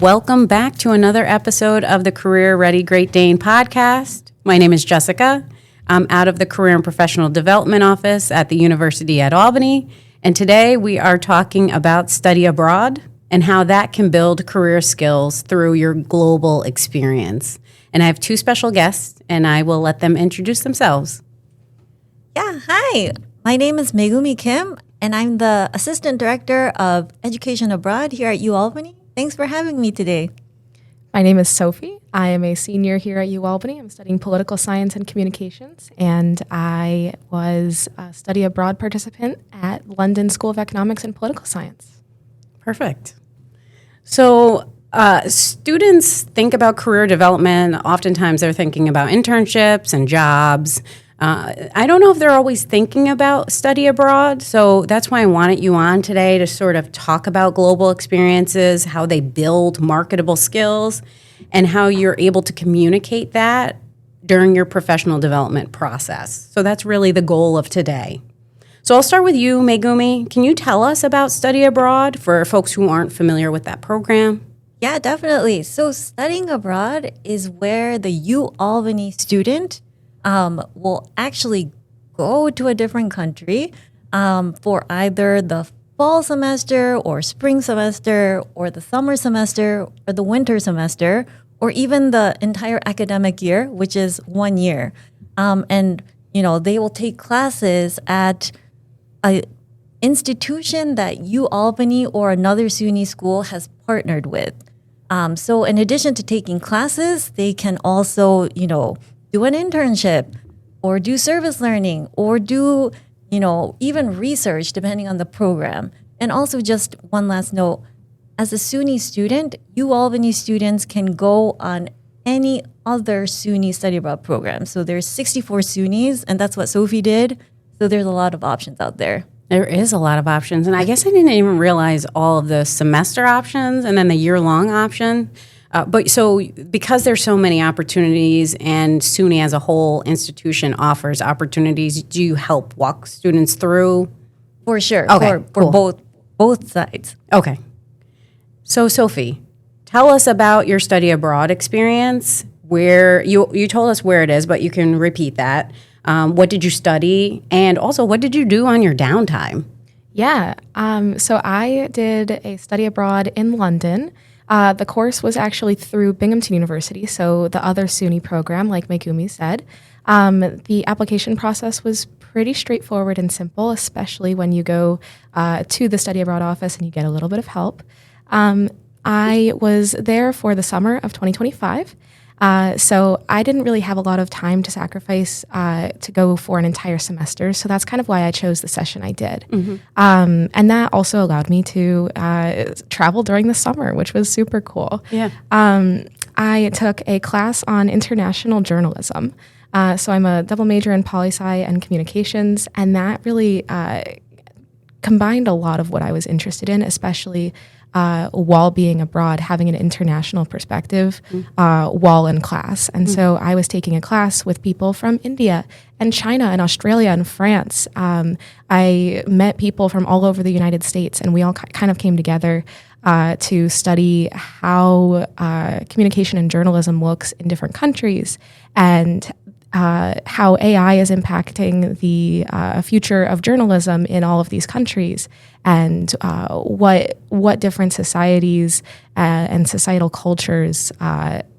Welcome back to another episode of the Career Ready Great Dane podcast. My name is Jessica. I'm out of the Career and Professional Development Office at the University at Albany, and today we are talking about study abroad and how that can build career skills through your global experience. And I have two special guests, and I will let them introduce themselves. Yeah, hi. My name is Megumi Kim, and I'm the Assistant Director of Education Abroad here at Albany. Thanks for having me today. My name is Sophie. I am a senior here at Albany. I'm studying political science and communications, and I was a study abroad participant at London School of Economics and Political Science. Perfect. So students think about career development. Oftentimes they're thinking about internships and jobs. I don't know if they're always thinking about study abroad, so that's why I wanted you on today to sort of talk about global experiences, how they build marketable skills, and how you're able to communicate that during your professional development process. So that's really the goal of today. So I'll start with you, Megumi. Can you tell us about study abroad for folks who aren't familiar with that program? Yeah, definitely. So studying abroad is where the Albany student will actually go to a different country for either the fall semester or spring semester or the summer semester or the winter semester or even the entire academic year, which is 1 year. And, they will take classes at an institution that Albany or another SUNY school has partnered with. So in addition to taking classes, they can also, do an internship or do service learning or do, even research depending on the program. And also just one last note, as a SUNY student, Albany students can go on any other SUNY study abroad program. So there's 64 SUNYs, and that's what Sophie did. So there's a lot of options out there. There is a lot of options, and I guess I didn't even realize all of the semester options and then the year-long option. But so because there's so many opportunities and SUNY as a whole institution offers opportunities, do you help walk students through? For sure. Okay, for both sides. Okay. So Sophie, tell us about your study abroad experience. Where you told us where it is, but you can repeat that. What did you study? And also, what did you do on your downtime? Yeah. So I did a study abroad in London. The course was actually through Binghamton University, so the other SUNY program, like Megumi said. The application process was pretty straightforward and simple, especially when you go to the study abroad office and you get a little bit of help. I was there for the summer of 2025. So I didn't really have a lot of time to sacrifice to go for an entire semester. So that's kind of why I chose the session I did. Mm-hmm. And that also allowed me to travel during the summer, which was super cool. Yeah. I took a class on international journalism. So I'm a double major in poli-sci and communications, and that really combined a lot of what I was interested in, especially while being abroad, having an international perspective while in class. And so I was taking a class with people from India and China and Australia and France. I met people from all over the United States, and we all kind of came together to study how communication and journalism looks in different countries and how AI is impacting the future of journalism in all of these countries, and what different societies and societal cultures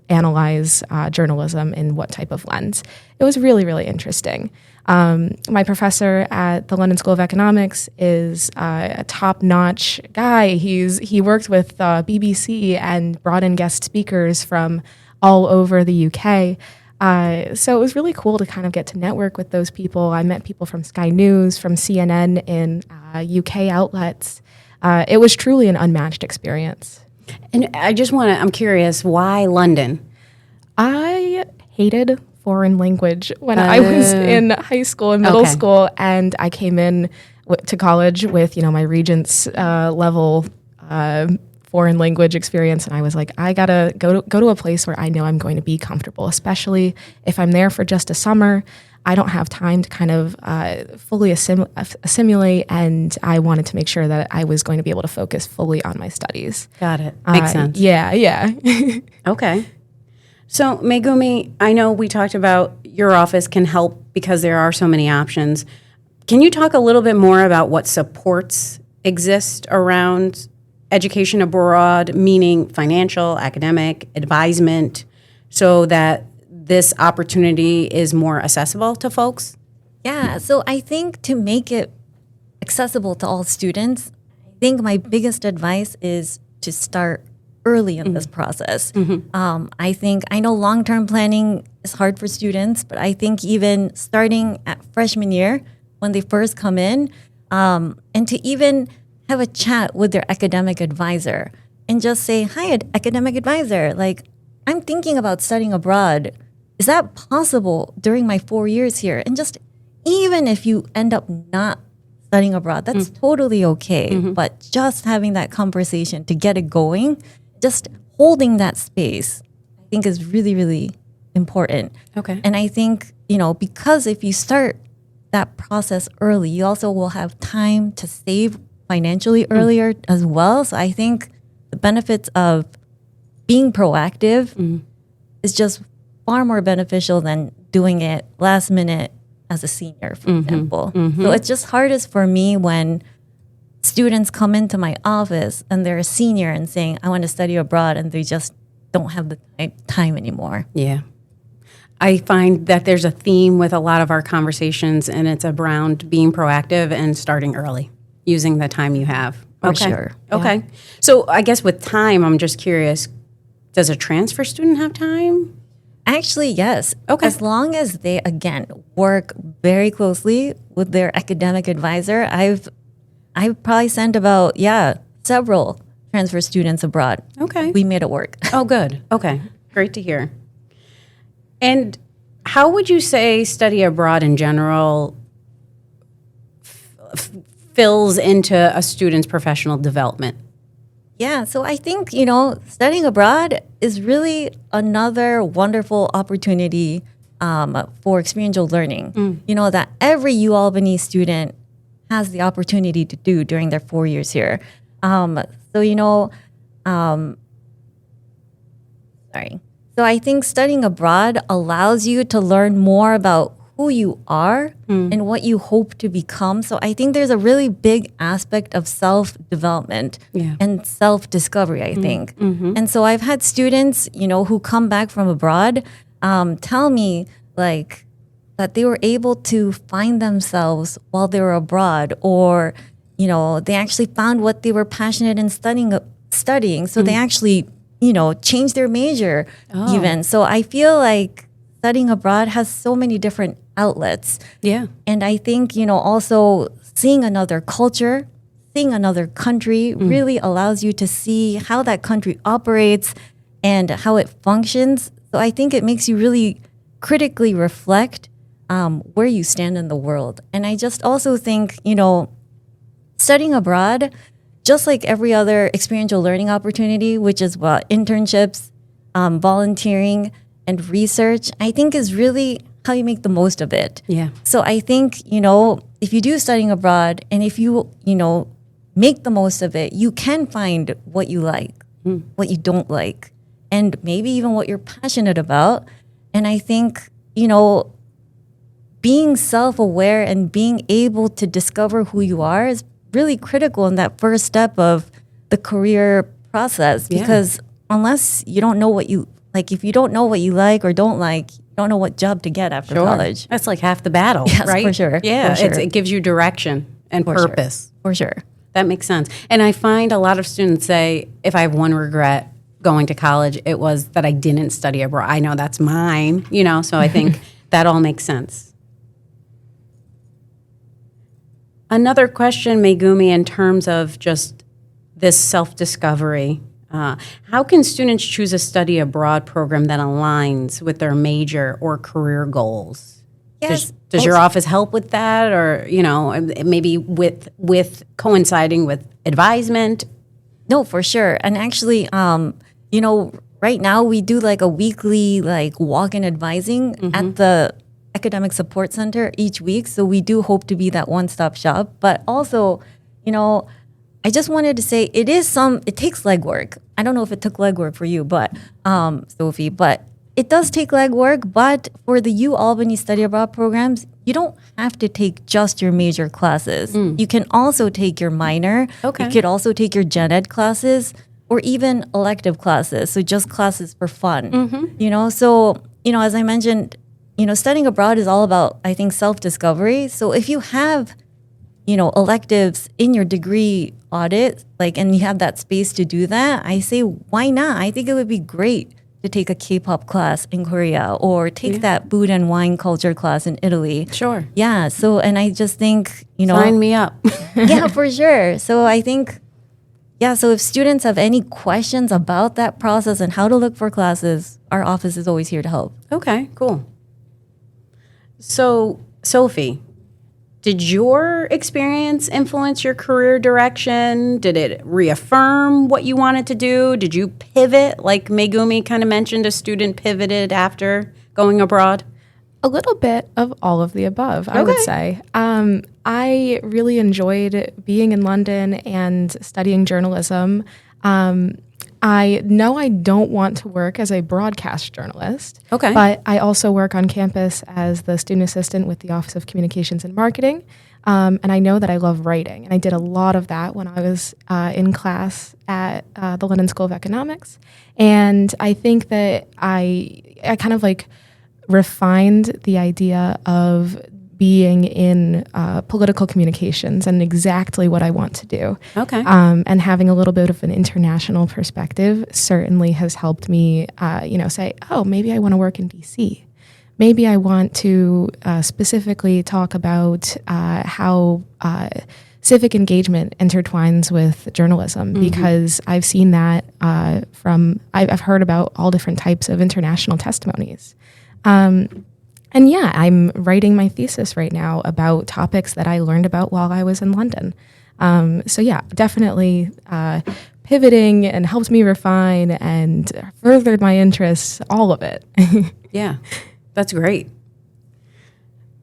analyze journalism in what type of lens. It was really, really interesting. My professor at the London School of Economics is a top-notch guy. He worked with BBC and brought in guest speakers from all over the UK. So it was really cool to kind of get to network with those people. I met people from Sky News, from CNN in UK outlets. It was truly an unmatched experience. And I'm curious, why London? I hated foreign language when I was in high school and middle school, and I came in to college with, my Regents level foreign language experience, and I was like, I gotta go to a place where I know I'm going to be comfortable, especially if I'm there for just a summer. I don't have time to kind of fully assimilate, and I wanted to make sure that I was going to be able to focus fully on my studies. Got it. Makes sense. Yeah. Okay. So, Megumi, I know we talked about your office can help because there are so many options. Can you talk a little bit more about what supports exist around education abroad, meaning financial, academic, advisement, so that this opportunity is more accessible to folks? Yeah, so I think to make it accessible to all students, I think my biggest advice is to start early in this process. I know long-term planning is hard for students, but I think even starting at freshman year when they first come in, and to even have a chat with their academic advisor and just say, hi, academic advisor, like, I'm thinking about studying abroad. Is that possible during my 4 years here? And just even if you end up not studying abroad, that's totally okay. But just having that conversation to get it going, just holding that space, I think is really, really important. Okay. And I think, because if you start that process early, you also will have time to save financially earlier as well. So I think the benefits of being proactive is just far more beneficial than doing it last minute as a senior, for example. So it's just hardest for me when students come into my office and they're a senior and saying, I want to study abroad, and they just don't have the time anymore. Yeah. I find that there's a theme with a lot of our conversations, and it's around being proactive and starting early, using the time you have. For sure. Okay. Yeah. So I guess with time, I'm just curious, does a transfer student have time? Actually, yes. Okay. As long as they, again, work very closely with their academic advisor, I've probably sent about, several transfer students abroad. Okay. We made it work. Oh, good. Okay. Great to hear. And how would you say study abroad in general fills into a student's professional development? Yeah, so I think, studying abroad is really another wonderful opportunity for experiential learning. That every UAlbany student has the opportunity to do during their 4 years here. So I think studying abroad allows you to learn more about who you are and what you hope to become. So I think there's a really big aspect of self-development and self-discovery, I think. And so I've had students, who come back from abroad tell me like that they were able to find themselves while they were abroad, or, they actually found what they were passionate in studying. So they actually, changed their major even. So I feel like studying abroad has so many different outlets. Yeah. And I think, also seeing another culture, seeing another country really allows you to see how that country operates and how it functions. So I think it makes you really critically reflect where you stand in the world. And I just also think, studying abroad, just like every other experiential learning opportunity, which is internships, volunteering, and research, I think is really how you make the most of it. Yeah. So I think, if you do studying abroad and if you, make the most of it, you can find what you like, what you don't like, and maybe even what you're passionate about. And I think, being self-aware and being able to discover who you are is really critical in that first step of the career process. Because unless you don't know what you like, if you don't know what you like or don't like, you don't know what job to get after college. That's like half the battle, Yes, right? for sure. Yeah, For sure. it gives you direction and purpose. For sure. That makes sense. And I find a lot of students say, if I have one regret going to college, it was that I didn't study abroad. I know that's mine, so I think that all makes sense. Another question, Megumi, in terms of just this self-discovery, how can students choose a study abroad program that aligns with their major or career goals? Yes. Does your office help with that, or maybe with coinciding with advisement? No, for sure. And actually, right now we do like a weekly like walk-in advising at the academic support center each week. So we do hope to be that one-stop shop. But also, I just wanted to say it takes legwork. I don't know if it took legwork for you, but Sophie, but it does take legwork. But for the U Albany Study Abroad programs, you don't have to take just your major classes. You can also take your minor. Okay. You could also take your gen ed classes or even elective classes. So just classes for fun. So, as I mentioned, studying abroad is all about, I think, self-discovery. So if you have, electives in your degree audit, and you have that space to do that, I say, why not? I think it would be great to take a K-pop class in Korea or take that food and wine culture class in Italy. Sure. Yeah. So, and I just think, Sign me up. yeah, for sure. So I think, so if students have any questions about that process and how to look for classes, our office is always here to help. Okay, cool. So, Sophie, did your experience influence your career direction? Did it reaffirm what you wanted to do? Did you pivot, like Megumi kind of mentioned, a student pivoted after going abroad? A little bit of all of the above, I would say. I really enjoyed being in London and studying journalism. I know I don't want to work as a broadcast journalist, but I also work on campus as the student assistant with the Office of Communications and Marketing, and I know that I love writing, and I did a lot of that when I was in class at the London School of Economics, and I think that I kind of like refined the idea of being in political communications and exactly what I want to do. Okay. And having a little bit of an international perspective certainly has helped me, say, oh, maybe I want to work in DC. Maybe I want to specifically talk about how civic engagement intertwines with journalism, because I've seen that I've heard about all different types of international testimonies. And yeah, I'm writing my thesis right now about topics that I learned about while I was in London. So yeah, definitely pivoting and helped me refine and furthered my interests, all of it. Yeah, that's great.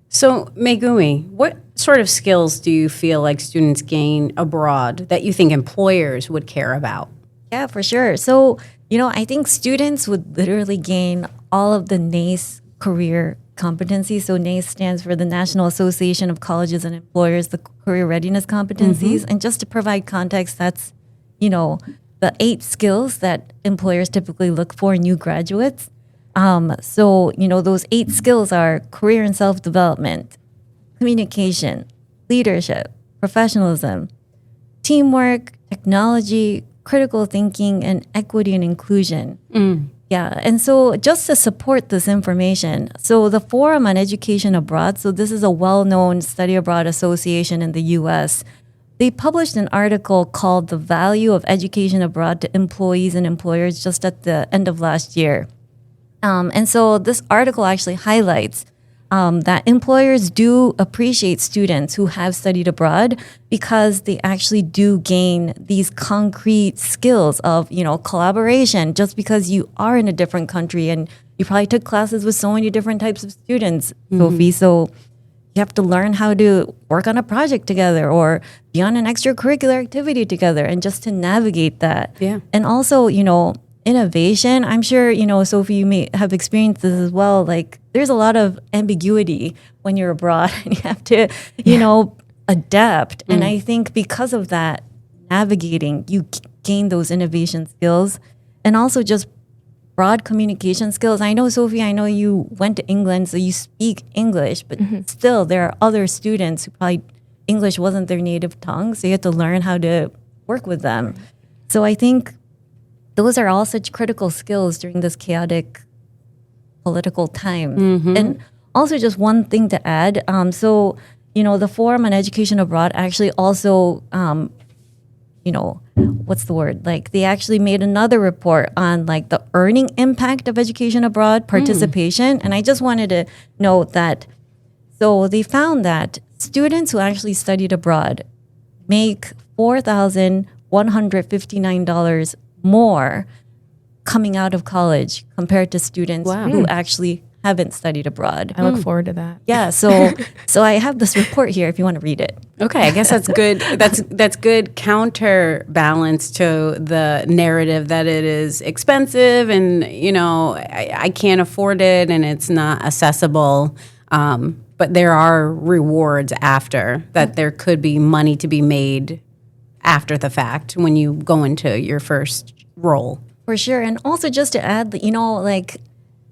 So Megumi, what sort of skills do you feel like students gain abroad that you think employers would care about? Yeah, for sure. So, I think students would literally gain all of the NACE career competencies. So NACE stands for the National Association of Colleges and Employers, the career readiness competencies. And just to provide context, that's, the 8 skills that employers typically look for in new graduates. So, those 8 skills are career and self-development, communication, leadership, professionalism, teamwork, technology, critical thinking, and equity and inclusion. Yeah, and so just to support this information, so the Forum on Education Abroad, so this is a well-known study abroad association in the U.S., they published an article called The Value of Education Abroad to Employees and Employers just at the end of last year. And so this article actually highlights that employers do appreciate students who have studied abroad because they actually do gain these concrete skills of, collaboration just because you are in a different country and you probably took classes with so many different types of students, Sophie. So you have to learn how to work on a project together or be on an extracurricular activity together and just to navigate that. Yeah. And also, innovation, I'm sure, Sophie, you may have experienced this as well. Like, there's a lot of ambiguity when you're abroad and you have to, adapt. And I think because of that, navigating, you gain those innovation skills and also just broad communication skills. I know, Sophie, you went to England, so you speak English, but still there are other students who probably English wasn't their native tongue. So you have to learn how to work with them. So I think those are all such critical skills during this chaotic political time. And also just one thing to add. So, the Forum on Education Abroad actually also, what's the word? Like they actually made another report on like the earning impact of education abroad participation. And I just wanted to note that, so they found that students who actually studied abroad make $159 more coming out of college compared to students who actually haven't studied abroad. I look forward to that. Yeah, so I have this report here if you want to read it. Okay, I guess that's good. That's good counterbalance to the narrative that it is expensive and I can't afford it and it's not accessible. But there are rewards after that. There could be money to be made after the fact when you go into your first role. For sure, and also just to add,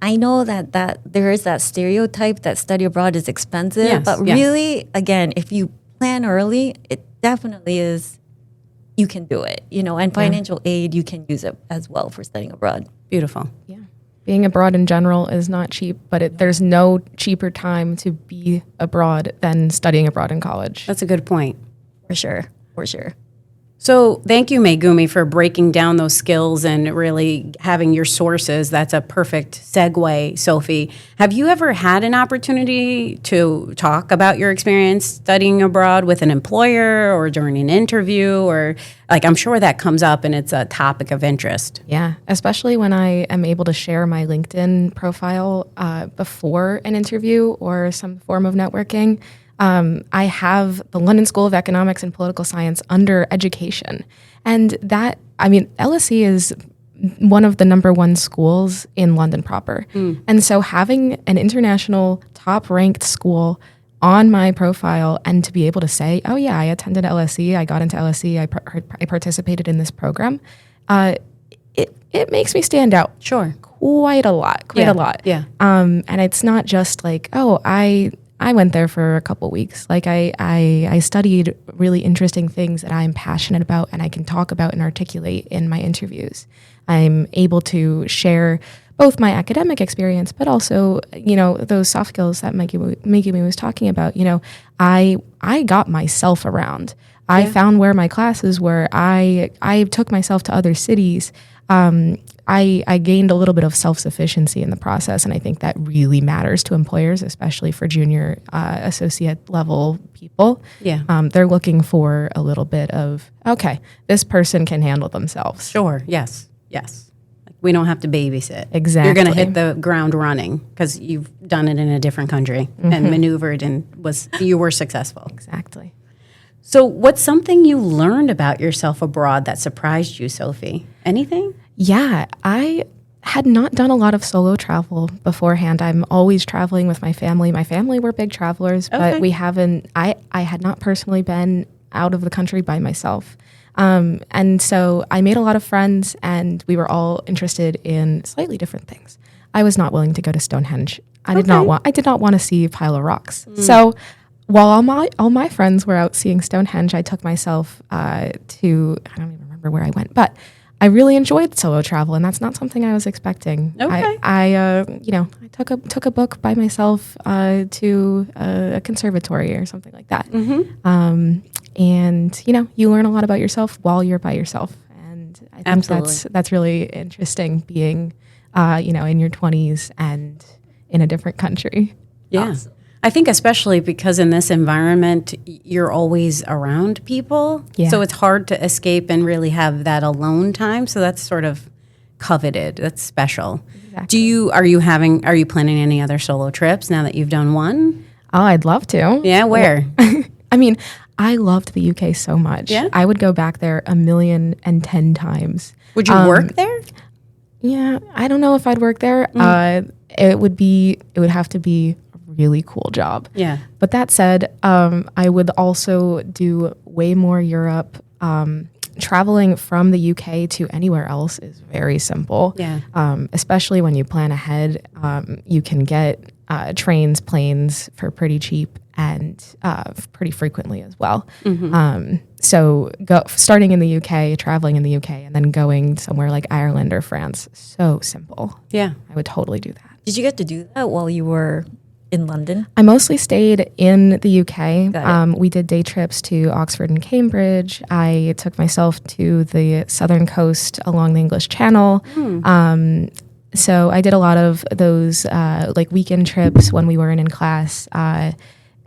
I know that there is that stereotype that study abroad is expensive, Yes, but yes. really, again, if you plan early, it definitely is, you can do it, and financial aid, you can use it as well for studying abroad. Beautiful. Yeah. Being abroad in general is not cheap, but there's no cheaper time to be abroad than studying abroad in college. That's a good point. For sure. So thank you, Megumi, for breaking down those skills and really having your sources. That's a perfect segue, Sophie. Have you ever had an opportunity to talk about your experience studying abroad with an employer or during an interview? Or I'm sure that comes up and it's a topic of interest. Yeah, especially when I am able to share my LinkedIn profile before an interview or some form of networking. I have the London School of Economics and Political Science under education. And LSE is one of the number one schools in London proper. And so having an international top-ranked school on my profile and to be able to say, oh yeah, I attended LSE, I got into LSE, I participated in this program, it makes me stand out. Sure. Quite a lot. Yeah. And it's not just I went there for a couple weeks. I studied really interesting things that I'm passionate about and I can talk about and articulate in my interviews. I'm able to share both my academic experience, but also, those soft skills that Megumi was talking about. I got myself around. I found where my classes were. I took myself to other cities. I gained a little bit of self-sufficiency in the process, and I think that really matters to employers, especially for junior associate level people. Yeah. They're looking for a little bit of, okay, this person can handle themselves. Sure. Yes. We don't have to babysit. Exactly. You're going to hit the ground running because you've done it in a different country and maneuvered and you were successful. Exactly. So what's something you learned about yourself abroad that surprised you, Sophie? Anything? Yeah, I had not done a lot of solo travel beforehand. I'm always traveling with my family. My family were big travelers, but we haven't, I had not personally been out of the country by myself. And so I made a lot of friends and we were all interested in slightly different things. I was not willing to go to Stonehenge. I did not want to see a pile of rocks. So while all my friends were out seeing Stonehenge, I took myself to, I don't even remember where I went, but I really enjoyed solo travel, and that's not something I was expecting. Okay. I took a book by myself to a conservatory or something like that. And you learn a lot about yourself while you're by yourself, and I think Absolutely. that's really interesting. Being in your 20s and in a different country. Yeah. Awesome. I think especially because in this environment, you're always around people. Yeah. So it's hard to escape and really have that alone time. So that's sort of coveted. That's special. Exactly. Are you planning any other solo trips now that you've done one? Oh, I'd love to. Yeah. Where? I mean, I loved the UK so much. Yeah? I would go back there 1,010,000 times. Would you work there? Yeah, I don't know if I'd work there. It would have to be a really cool job. Yeah. But that said, I would also do way more Europe. Traveling from the UK to anywhere else is very simple. Yeah. Especially when you plan ahead. You can get trains, planes for pretty cheap and pretty frequently as well. So starting in the UK, traveling in the UK, and then going somewhere like Ireland or France, so simple. Yeah. I would totally do that. Did you get to do that while you were in London? I mostly stayed in the UK. Got it. We did day trips to Oxford and Cambridge. I took myself to the southern coast along the English Channel. So I did a lot of those like weekend trips when we weren't in class.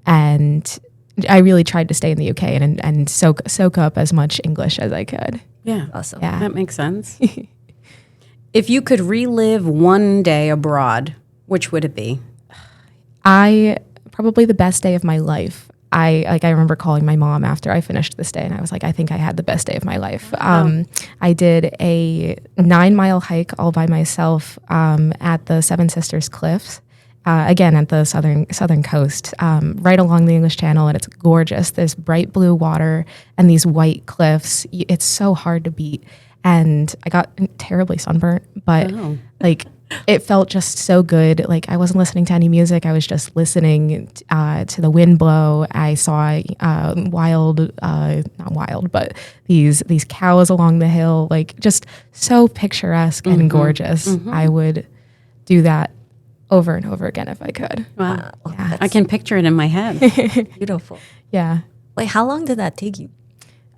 And I really tried to stay in the UK and soak up as much English as I could. Yeah. Awesome. Yeah. That makes sense. If you could relive one day abroad, which would it be? Probably the best day of my life. I remember calling my mom after I finished this day, and I was like, I think I had the best day of my life. I did a 9-mile hike all by myself at the Seven Sisters Cliffs, again at the southern coast, right along the English Channel, and it's gorgeous. There's bright blue water and these white cliffs. It's so hard to beat, and I got terribly sunburnt, but it felt just so good. Like I wasn't listening to any music. I was just listening to the wind blow. I saw not wild, but these cows along the hill, like just so picturesque and gorgeous. I would do that over and over again if I could. Wow. Yeah. I can picture it in my head. Beautiful. Yeah. Wait, how long did that take you?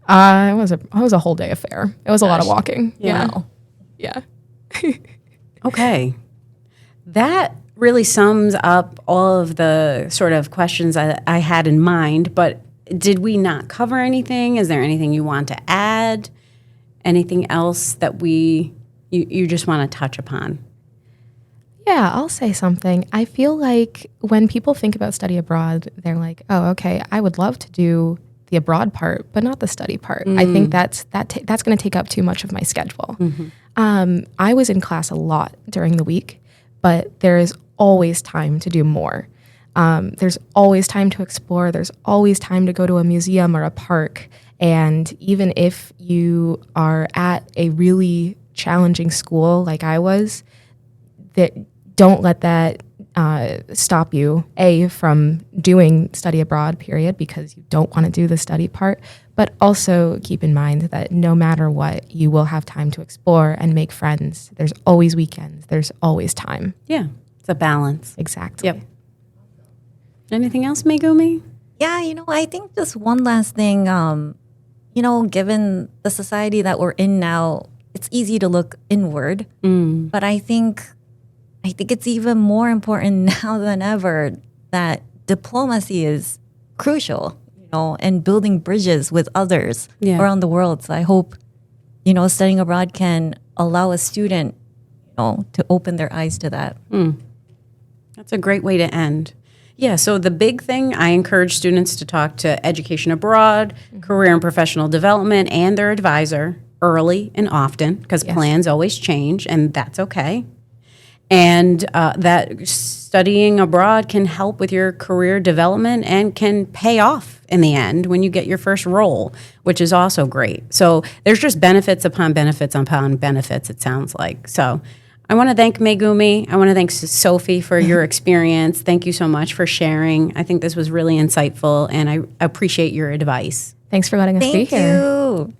It was a whole day affair. It was a lot of walking. Yeah. Wow. Yeah. Okay. That really sums up all of the sort of questions I had in mind, but did we not cover anything? Is there anything you want to add? Anything else that you just want to touch upon? Yeah, I'll say something. I feel like when people think about study abroad, they're like, oh, okay, I would love to do the abroad part, but not the study part. I think that's going to take up too much of my schedule. I was in class a lot during the week, but there is always time to do more. There's always time to explore. There's always time to go to a museum or a park. And even if you are at a really challenging school like I was, that don't let that stop you, from doing study abroad, period, because you don't want to do the study part, but also keep in mind that no matter what, you will have time to explore and make friends. There's always weekends. There's always time. Yeah, it's a balance. Exactly. Yep. Anything else, Megumi? Yeah, I think just one last thing, given the society that we're in now, it's easy to look inward, but I think it's even more important now than ever that diplomacy is crucial, and building bridges with others around the world. So I hope, studying abroad can allow a student, to open their eyes to that. That's a great way to end. Yeah, so the big thing, I encourage students to talk to Education Abroad, Career and Professional Development, and their advisor early and often, because plans always change, and that's okay. And that studying abroad can help with your career development and can pay off in the end when you get your first role, which is also great. So there's just benefits upon benefits upon benefits, it sounds like. So I want to thank Megumi. I want to thank Sophie for your experience. Thank you so much for sharing. I think this was really insightful, and I appreciate your advice. Thanks for letting us be Thank here. you.